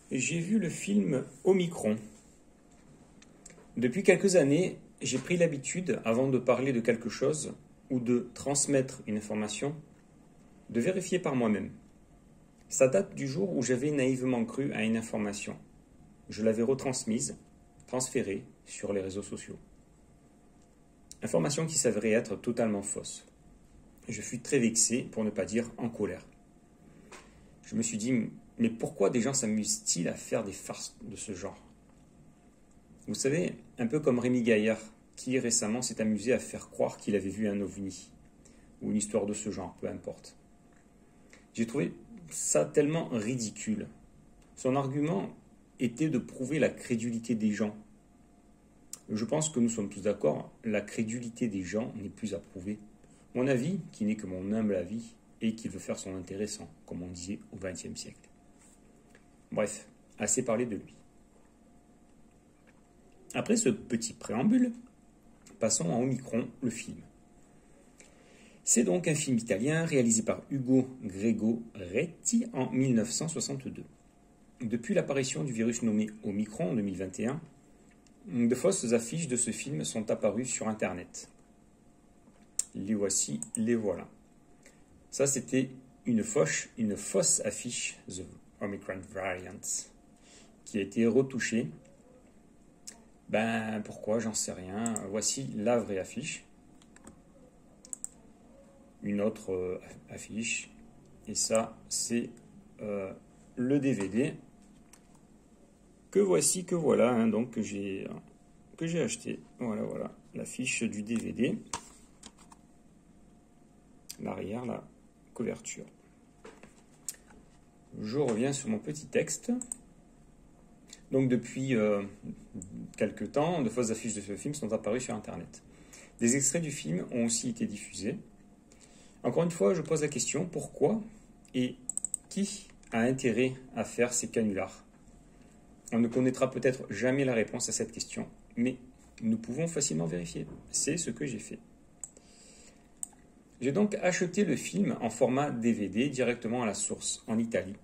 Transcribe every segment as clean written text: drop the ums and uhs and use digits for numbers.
J'ai vu le film Omicron. Depuis quelques années, j'ai pris l'habitude, avant de parler de quelque chose ou de transmettre une information, de vérifier par moi-même. Ça date du jour où j'avais naïvement cru à une information. Je l'avais retransmise, transférée sur les réseaux sociaux. Information qui s'avérait être totalement fausse. Je fus très vexé, pour ne pas dire en colère. Je me suis dit, mais pourquoi des gens s'amusent-ils à faire des farces de ce genre? Vous savez, un peu comme Rémi Gaillard, qui récemment s'est amusé à faire croire qu'il avait vu un ovni, ou une histoire de ce genre, peu importe. J'ai trouvé ça tellement ridicule. Son argument était de prouver la crédulité des gens. Je pense que nous sommes tous d'accord, la crédulité des gens n'est plus à prouver. Mon avis, qui n'est que mon humble avis, et qu'il veut faire son intéressant, comme on disait au XXe siècle. Bref, assez parlé de lui. Après ce petit préambule, passons à Omicron, le film. C'est donc un film italien réalisé par Ugo Gregoretti en 1962. Depuis l'apparition du virus nommé Omicron en 2021, de fausses affiches de ce film sont apparues sur Internet. Les voici, les voilà. Ça, c'était une fausse affiche, The Omicron Variant, qui a été retouchée. Ben, pourquoi? J'en sais rien. Voici la vraie affiche. Une autre affiche. Et ça, c'est le DVD que voici, que voilà, hein, donc que j'ai acheté. Voilà, l'affiche du DVD. L'arrière, la couverture. Je reviens sur mon petit texte. Donc depuis quelques temps, de fausses affiches de ce film sont apparues sur Internet. Des extraits du film ont aussi été diffusés. Encore une fois, je pose la question, pourquoi et qui a intérêt à faire ces canulars? On ne connaîtra peut-être jamais la réponse à cette question, mais nous pouvons facilement vérifier. C'est ce que j'ai fait. J'ai donc acheté le film en format DVD directement à la source, en Italie.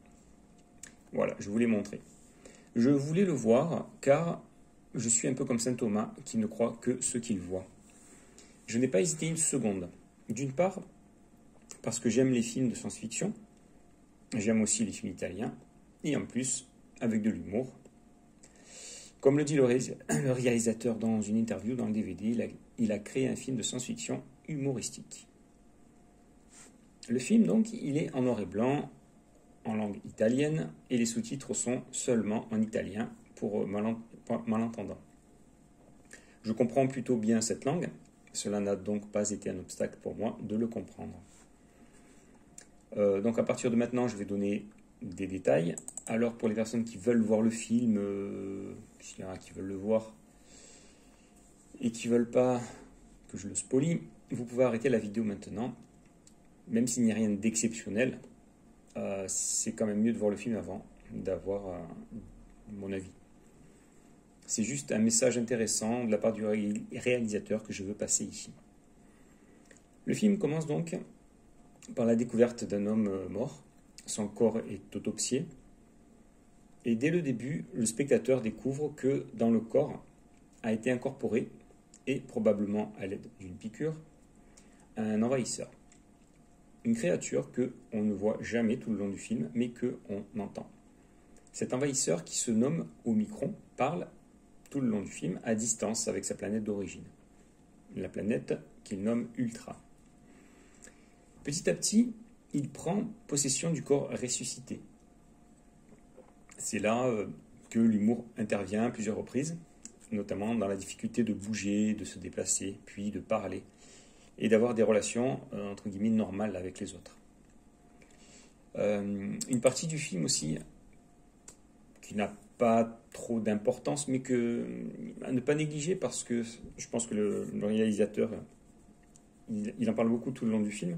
Voilà, je vous l'ai montré. Je voulais le voir car je suis un peu comme saint Thomas qui ne croit que ce qu'il voit. Je n'ai pas hésité une seconde. D'une part, parce que j'aime les films de science-fiction, j'aime aussi les films italiens, et en plus, avec de l'humour. Comme le dit le réalisateur dans une interview dans le DVD, il a créé un film de science-fiction humoristique. Le film, donc, il est en noir et blanc, en langue italienne, et les sous-titres sont seulement en italien pour malentendants. Je comprends plutôt bien cette langue, cela n'a donc pas été un obstacle pour moi de le comprendre. Donc à partir de maintenant, je vais donner des détails. Alors pour les personnes qui veulent voir le film, s'il y en a qui veulent le voir et qui ne veulent pas que je le spoilie, vous pouvez arrêter la vidéo maintenant. Même s'il n'y a rien d'exceptionnel, c'est quand même mieux de voir le film avant d'avoir mon avis. C'est juste un message intéressant de la part du réalisateur que je veux passer ici. Le film commence donc par la découverte d'un homme mort. Son corps est autopsié. Et dès le début, le spectateur découvre que dans le corps a été incorporé, et probablement à l'aide d'une piqûre, un envahisseur. Une créature qu'on ne voit jamais tout le long du film, mais qu'on entend. Cet envahisseur, qui se nomme Omicron, parle tout le long du film à distance avec sa planète d'origine. La planète qu'il nomme Ultra. Petit à petit, il prend possession du corps ressuscité. C'est là que l'humour intervient à plusieurs reprises, notamment dans la difficulté de bouger, de se déplacer, puis de parler, et d'avoir des relations, entre guillemets, normales avec les autres. Une partie du film aussi, qui n'a pas trop d'importance, mais à ne pas négliger, parce que je pense que le réalisateur, il en parle beaucoup tout le long du film,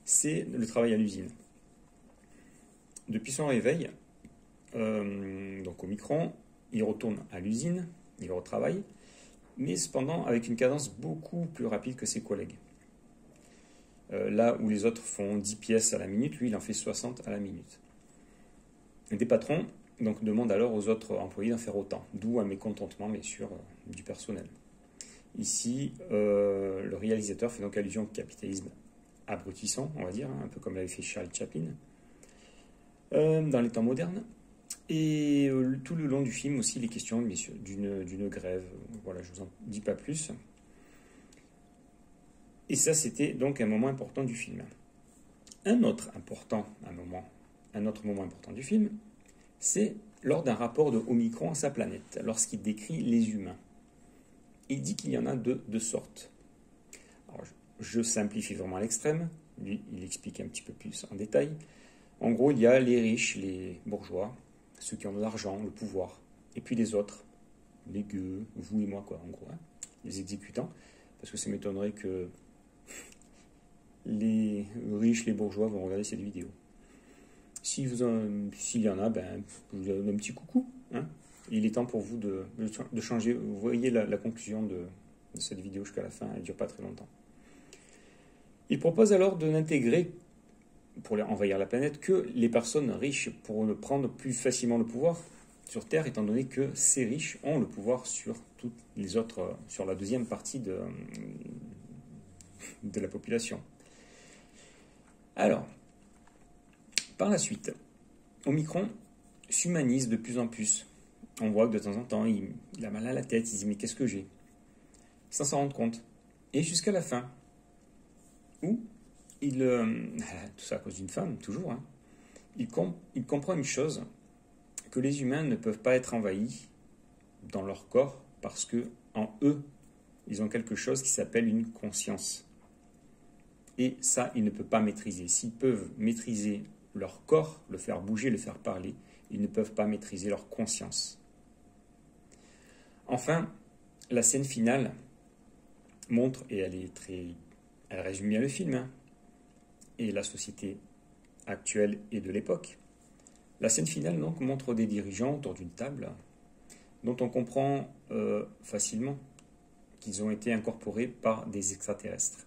c'est le travail à l'usine. Depuis son réveil, donc Omicron, il retourne à l'usine, il retravaille, mais cependant avec une cadence beaucoup plus rapide que ses collègues. Là où les autres font 10 pièces à la minute, lui il en fait 60 à la minute. Des patrons donc demande alors aux autres employés d'en faire autant, d'où un mécontentement bien sûr du personnel. Ici, le réalisateur fait donc allusion au capitalisme abrutissant, on va dire, un peu comme l'avait fait Charlie Chaplin, dans les temps modernes. Et tout le long du film aussi, les questions d'une grève. Voilà, je vous en dis pas plus. Et ça, c'était donc un moment important du film. Un autre moment important du film, c'est lors d'un rapport de Omicron à sa planète, lorsqu'il décrit les humains. Il dit qu'il y en a de deux sortes. Alors, je simplifie vraiment à l'extrême, lui, il explique un petit peu plus en détail. En gros, il y a les riches, les bourgeois, ceux qui ont de l'argent, le pouvoir, et puis les autres, les gueux, vous et moi, quoi, en gros, hein, les exécutants, parce que ça m'étonnerait que les riches, les bourgeois vont regarder cette vidéo. S'il y en a, ben, je vous donne un petit coucou. Hein. Il est temps pour vous de changer. Vous voyez la conclusion de cette vidéo jusqu'à la fin, elle ne dure pas très longtemps. Il propose alors de n'intégrer, pour envahir la planète, que les personnes riches pour prendre plus facilement le pouvoir sur Terre, étant donné que ces riches ont le pouvoir sur toutes les autres, sur la deuxième partie de la population. Alors, par la suite, Omicron s'humanise de plus en plus. On voit que de temps en temps, il a mal à la tête, il se dit « mais qu'est-ce que j'ai ?» sans s'en rendre compte. Et jusqu'à la fin, où tout ça à cause d'une femme, toujours, hein, il comprend une chose, que les humains ne peuvent pas être envahis dans leur corps parce que en eux, ils ont quelque chose qui s'appelle une conscience. Et ça, ils ne peuvent pas maîtriser. S'ils peuvent maîtriser leur corps, le faire bouger, le faire parler, ils ne peuvent pas maîtriser leur conscience. Enfin, la scène finale montre, et elle résume bien le film, hein, et la société actuelle et de l'époque. La scène finale donc montre des dirigeants autour d'une table dont on comprend facilement qu'ils ont été incorporés par des extraterrestres.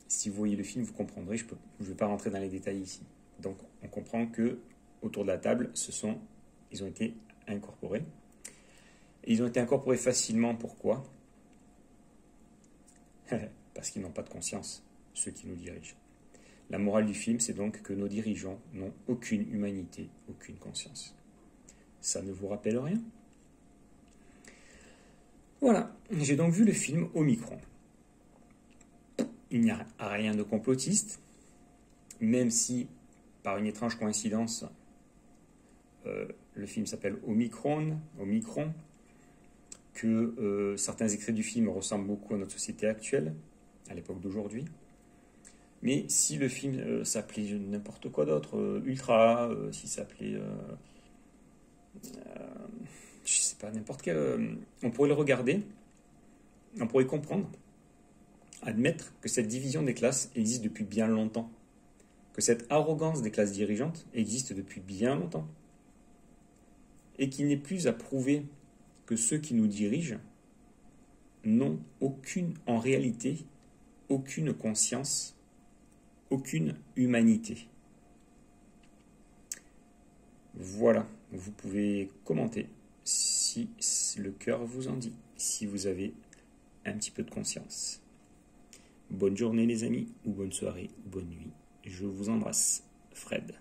Si vous voyez le film, vous comprendrez, je ne vais pas rentrer dans les détails ici. Donc on comprend que autour de la table, ils ont été incorporés. Et ils ont été incorporés facilement, pourquoi ? Parce qu'ils n'ont pas de conscience, ceux qui nous dirigent. La morale du film, c'est donc que nos dirigeants n'ont aucune humanité, aucune conscience. Ça ne vous rappelle rien ? Voilà, j'ai donc vu le film Omicron. Il n'y a rien de complotiste, même si, par une étrange coïncidence, le film s'appelle Omicron, que certains extraits du film ressemblent beaucoup à notre société actuelle, à l'époque d'aujourd'hui. Mais si le film s'appelait n'importe quoi d'autre, Ultra, s'il s'appelait, je sais pas, n'importe quel, on pourrait le regarder, on pourrait comprendre, admettre que cette division des classes existe depuis bien longtemps, que cette arrogance des classes dirigeantes existe depuis bien longtemps, et qu'il n'est plus à prouver que ceux qui nous dirigent n'ont en réalité, aucune conscience, aucune humanité. Voilà, vous pouvez commenter si le cœur vous en dit, si vous avez un petit peu de conscience. Bonne journée les amis, ou bonne soirée, ou bonne nuit. Je vous embrasse. Fred.